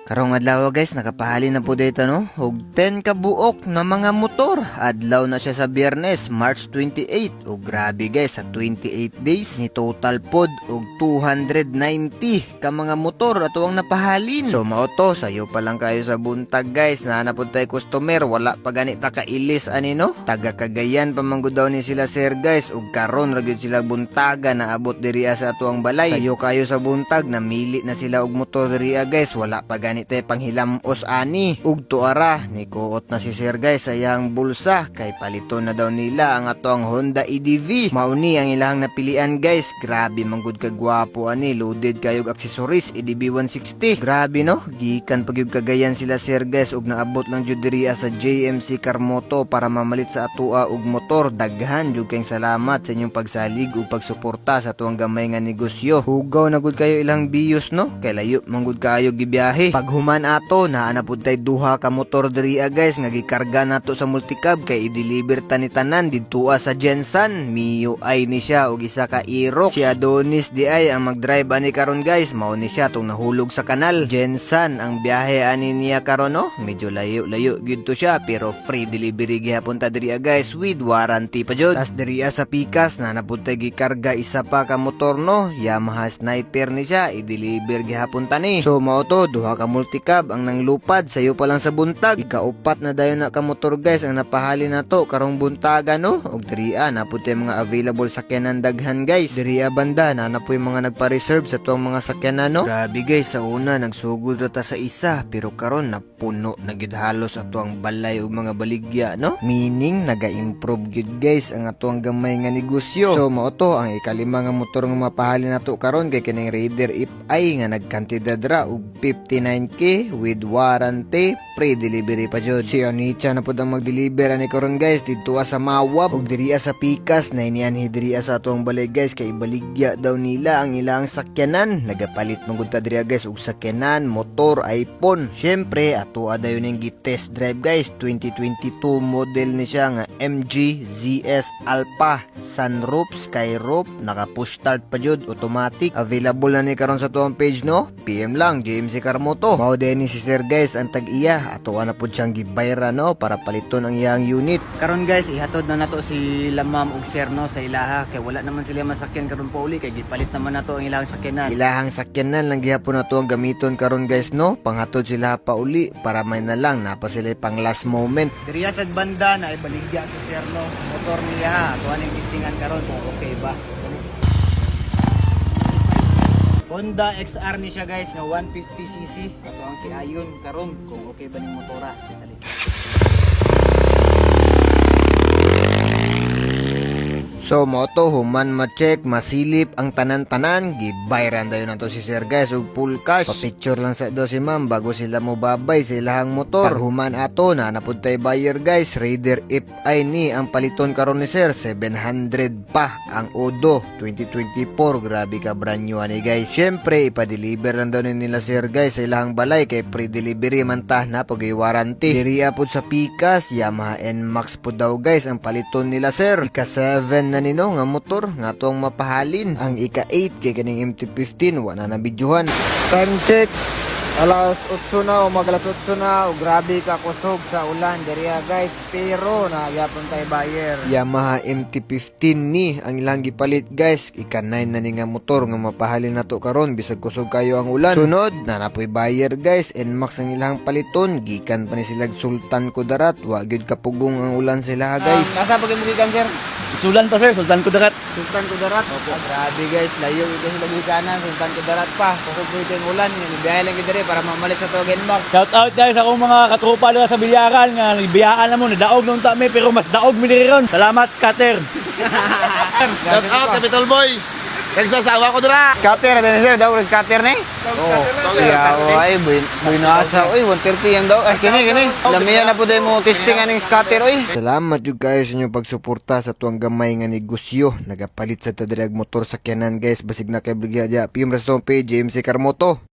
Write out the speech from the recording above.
Karong adlaw guys, nakapahali na po dito no, og 10 ka buok na mga motor. Adlaw na siya sa Biyernes, March 28. Og grabe guys, sa 28 days ni total pod og 290 ka mga motor ato ang napahalin. So mao to, sayo pa lang kayo sa buntag guys, na napod tay customer, wala pa gani ta kailis ani no. Taga Cagayan pa manggod daw ni sila sir guys, og karon ra gyud sila buntaga na abot diri sa ato ang balay. Sayo kayo sa buntag, namili na sila og motor diri guys, wala pa gani tay panghilamos ani. Ug tuara ni kuot na si sir guys sayang bulsa kay paliton na daw nila ang ato ang Honda EDV. Mauni ang ilang napilian guys, grabe manggod ka gwapo ani, loaded kayo og accessories EDV 160. Grabe no, gikan pagyud Cagayan sila sir guys, ug naabot lang jud diri sa JMC Carmoto para mamalit sa atoa og motor. Daghan jud kayong salamat sa inyong pagsalig ug pagsuporta sa tuang gamay nga negosyo. Hugaw na gud kayo ilang biyos no, kay layo manggod kayo gibiyahe. Paghuman ato naa pud tay duha ka motor diri guys nga gikarga nato sa multicab kay i-deliver ta ni tanan didto sa Jensan. Mio ay ni siya og isa ka Aerox. Si Adonis di ay ang magdrive ani karon guys, mao ni siya tong nahulog sa kanal. Jensan ang biyahe ani niya karon no, medyo layo gyud to siya pero free delivery gihapon ta diri guys with warranty pa jud. Tas diri sa Pikas na napud tay gikarga isa pa ka motor no, Yamaha Sniper ni siya, i-deliver gihapon ta ni. So mao to, duha ka multicab ang nanglupad sayo pa lang sa buntag. Ikaupat na dayon na ka motor guys ang napahali na to karong buntaga no. Og diriya napud tay mga available sakyanan daghan guys. Diriya banda na napoy mga nagpa-reserve sa tuang mga sakyanan no. Grabe guys, sa una nagsugod ra ta sa isa pero karon napuno na gid halos ato ang balay og mga baligya no. Meaning naga-improve gid guys ang ato ang gamay nga negosyo. So mao to ang ikalima nga motor nga mapahali nato karon kay kining Raider FI nga nagkantidad ra og 59k with warranty, pre-delivery pa jud. Si Onicha na pud ang mag-deliver ani karon guys didto sa Mawab og diriya sa Pikas na inianhi diriya sa atong balay guys kay baligya daw nila ang ilang sakyanan. Nagapalit manggod ta diriya guys og sakyanan, motor, iPhone. Syempre ato dayon ning gi-test drive guys, 2022 model ni siya nga MG ZS Alpha, sunroof, skyroof, naka push start pa jud, automatic. Available na ni karon sa tuong page no. PM lang JMC Carmoto. Mao din ni si sir guys ang tag-iya, ato na pud siyang gibayra no para paliton ang iyang unit. Karon guys ihatod na nato si Lamam og sir no sa ilaha kay wala naman sila masakyan karon pa uli kay gipalit naman nato ang ilahang sakyanan. Ilahang sakyanan lang gihapon nato ang gamiton karon guys no, panghatod sila pa uli para may na lang napa sila pang last moment. Diriya sa banda na ibaligya si sir no, motor niya ato aning listingan karon kung okay ba. Honda XR ni siya guys nga 150cc. Ato ang si Ayon karon kung okay ba ning motora. Dali. So moto human ma-check, masilip ang tanan-tanan, gibayran dayon nato si sir guys og full cash. Pa-picture lang sa do si ma'am bago sila mo babay sa ilahang motor. Paghuman ato na napud tay buyer guys, Raider FI ni ang paliton karon ni sir, 700 pa ang Odo 2024. Grabe ka brand new ani guys. Syempre ipa-deliver lang daw nila sir guys sa ilahang balay kay pre-delivery man ta na pag warranty. Diriya pud sa Pikas, Yamaha NMAX pud daw guys ang paliton nila sir. Ika 7 na nino nga motor nga tuang mapahalin. Ang ika 8 kay kaning MT-15 wala na bidyuhan. Time check alas 8 na o magalas 8 na o grabe ka kusog sa ulan diriya guys pero nagyapon tay buyer. Yamaha MT-15 ni ang ilang gipalit guys, ika 9 na ni nga motor nga mapahalin nato karon bisag kusog kayo ang ulan. Sunod na napoy buyer guys, NMAX ang ilang paliton, gikan pa ni sila Sultan Kudarat, wa gyud kapugong ang ulan sila guys. Nasa pag gikan sir? Isulan pa sir, Sultan Kudarat. Sultan Kudarat. Okay. Grabe guys, layo ito sila gikanan, Sultan Kudarat pa. Kusog po yung ulan, biyahe lang kita para mamalit sa Togen Box. Shout out guys akong mga katropa nila sa Bilyaran nga biyaan na mo, nadaog nung tami pero mas daog mi diri ron. Salamat scatter. Shout out Capital Boys. Nagsasawa ko dira. Scatter, ano sir? Daw scatter ni? Oo. Ay, buinasa. Uy, 130 yang daw. Ay, kini. Lamiya na po dahil mo testing aning scatter, uy. Salamat yung kayo sa inyong pagsuporta sa tuang gamay nga negosyo. Nagapalit sa tadirag motor sakyanan guys. Basig na kay Brigada. PM Restaurant Page, JMC Carmoto.